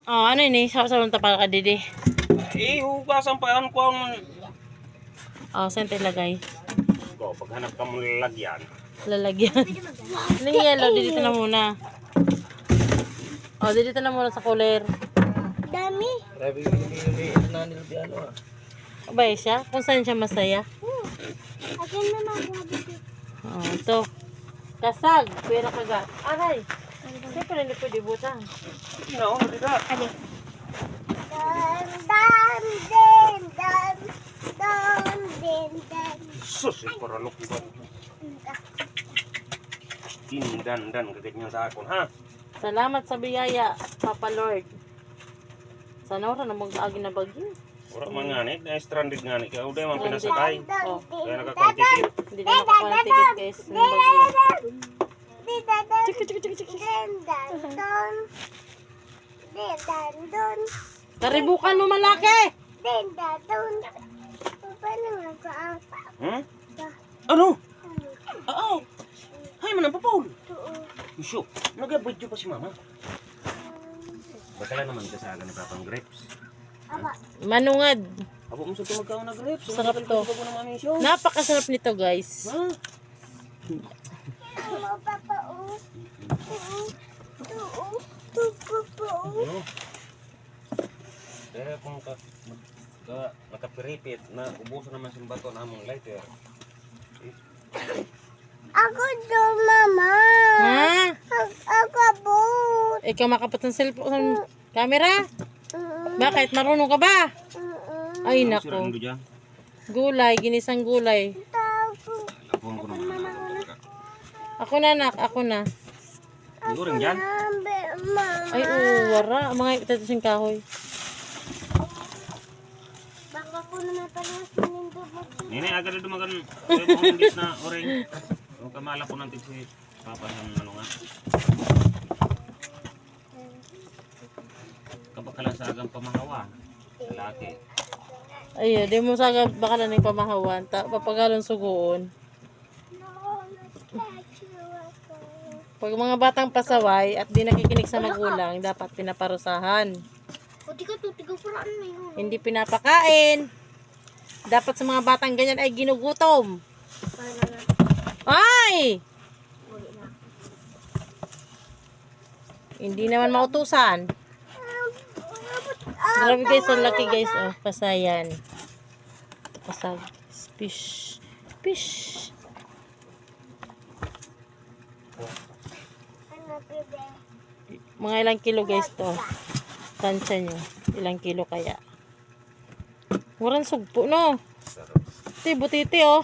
Oh, ano ini? Sa tapal ka didi. Hugasan pa yan ko ang... Oh, saan tayo lagay? Paghanap ka mo lalagyan. Lalagyan. Ano yung yellow? Dito na muna. Oh, dito na muna sa cooler. Dami. Grabe yung na nilbiano ah. Abay siya? Kung saan siya masaya? Akin na maghabi. Oh, ito. Kasag. Pera kagat. Aray. Siyempre hindi pwede butang. No, hindi ka. Dan, dan, den, dan, dan, den, dan. Sus, paralok ba? Dan kaganyan sa akon ha. Salamat sa biyaya, Papa Lord. Sana ora na mag-agi na bagyo. Ora man ngani, na stranded ngani ka. Uday man pinasakay. Oh, Kaya nakakontikit. hindi na nakakuha ng ticket guys. Ng bagyo. Karibukan mo malaki! Hmm? Ano? Oo. Hay man ang papaul. Isyo, nagabudyo pa si mama. Bakala naman ka sa akin ni Papang grapes. Manungad. Abo mo sa tumagkaw na grapes. Sarap to. Napakasarap nito guys. Ha? Ano? Kaya kung nakapiripit na ubuso naman sa bato na among lighter. Ako do, mama. Ha? Ako abot. Ikaw makapot ng cellphone camera? Bakit? Marunong ka ba? Ay nako. Gulay, ginisang gulay. Napon ko naman. Ako na nak, ako na. Sigurang dyan? Ay wara. Mga itatusing kahoy. Baka ko na napalas nindot. Nini, agad na dumagan. Kaya mo hindi na oring. Kung kamala po natin si Papa ng ano nga. Kapag sa agang pamahawa. Lalaki. Ay, di mo sagab baka na ning pamahawan. Papagalon sugoon. Pag mga batang pasaway at di nakikinig sa magulang, dapat pinaparusahan. O tiga paraan na yun. Hindi pinapakain. Dapat sa mga batang ganyan ay ginugutom. Ay! Hindi naman mautusan. Grabe guys, ang laki guys. Oh, pasayan. Pasag. Fish. Fish. Mga ilang kilo guys to. Tansya nyo. Ilang kilo kaya. Murang sugpo no. Ito butiti oh.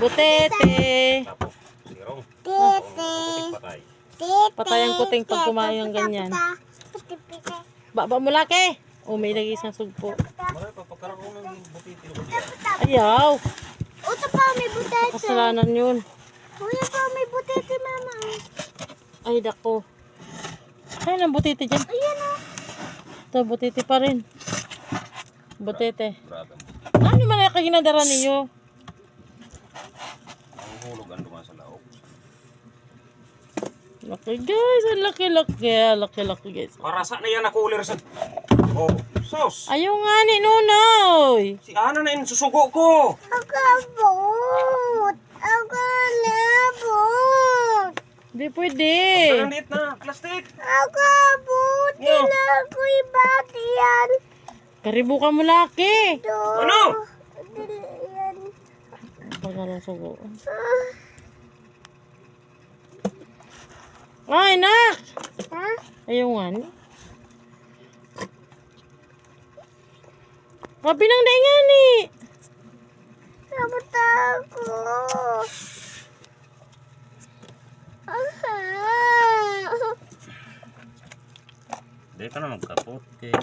Butete. Tapos, sirong. Tete. Patay. Patay ang kuting pag kumain ng ganyan. Baba mo laki. Oh, may lagi isang sugpo. Marami pa pagkaroon ng butiti. Ayaw. Uto pa may butete. Kasalanan yun. Kuya pa may butete, mama. Ay, dako. Ay, ang butete dyan. Ayan o. Ito, butete pa rin. Butete. Grabe. Ano man ang kaginadara ninyo? Ang hulog ang dumaan sa laok. Laki guys. Ang laki-laki. Laki-laki guys. Para sa na yan na cooler sa... Oh, sos. Ayaw nga ni Nunoy. Si Ana na yung susugo ko. Ako abot. Ako nabot. Hindi pwede. Ganit na, plastic. Ako abot. Yo. Tila ko ibati yan. Karibukan mo laki. Do. Ano? Dili yan. Pagkalang sugo. Ay, nak. Ha? Ayaw nga ni. Kapinang day nga ni. Abot ako. Aha. Hindi ka na magkapot. Okay.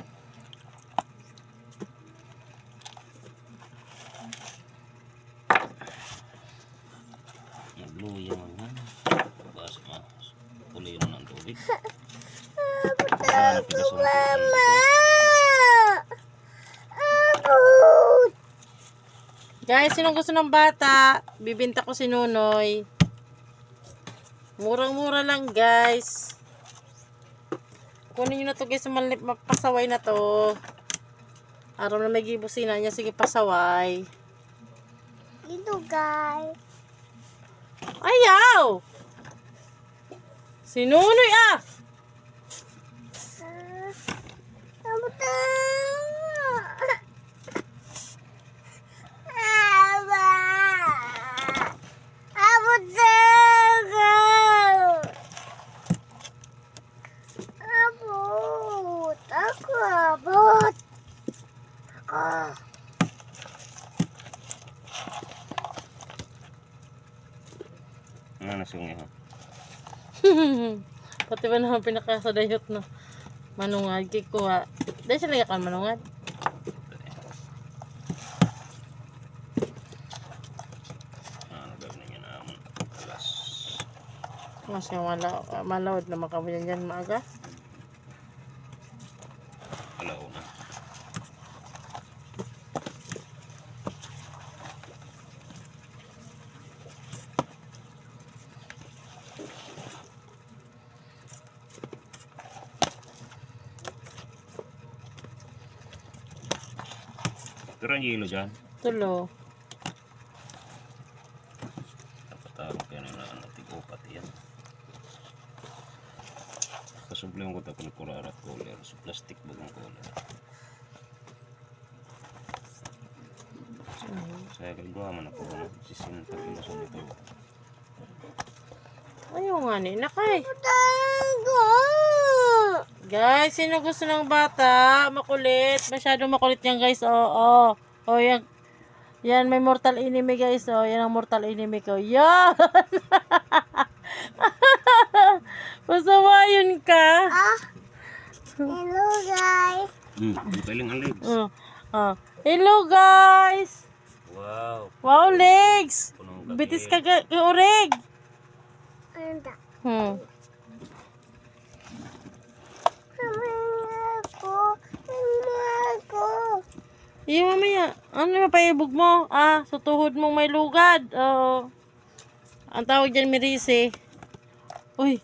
Magluya man. Bas ma. Puliin mo ng tubig. Abot ako, mama. Abot. Guys, sinong gusto ng bata? Bibinta ko si Nunoy. Murang-mura lang, guys. Kunin nyo na to guys, pasaway na to. Araw na may gibusina niya, sige pasaway. Ito guys. Ayaw! Sinunoy ah! Aba. Aba. Abot ako abot. Ako. Ano nasungi ha? Pati ba naman pinakasadayot na manungad kikuha. Dahil siya nagakan manungad. Ano gawin na niya na alas. Mas yung malawad na makabuyan dyan maaga. Alauna. Pero ang yelo dyan. Tulo. Napatawag kayo na tig-upat yan. Kasumplihan ko tapos nagkurarat cooler. So plastic bagang cooler. Saya kagwa man ako. Sisinta kilo sa nito. Ayaw nga ni nakay. Tango. Guys, sino gusto ng bata? Makulit. Masyado makulit yan guys. Oo. Oh, yan. Yan, may mortal enemy guys. Oh, yan ang mortal enemy ko. Yan! Pasawayon ka. Hello guys. Ang kailing ang legs. Hello guys. Wow. Wow, legs. Punong gabi. Bitis ka oreg. Anda. Ako. Iyo mamaya. Ano yung paibog mo? Sa tuhod mong may lugad. Ang tawag dyan mirise. Uy.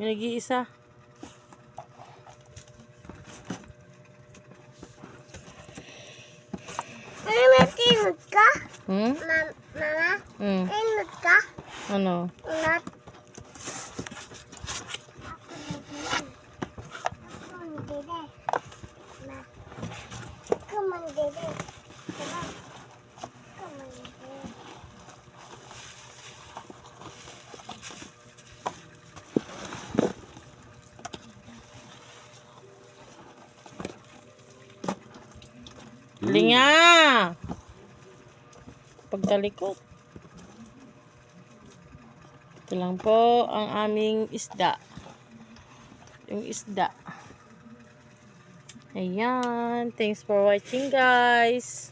May nag-iisa. Tinod ka? Mama? Hmm? Tinod ka? Ano? Not. Come on, baby. Come on. Come on, baby. Linga! Pagkalikot. Ito lang po ang aming isda. Yung isda. Ayan. Thanks for watching guys.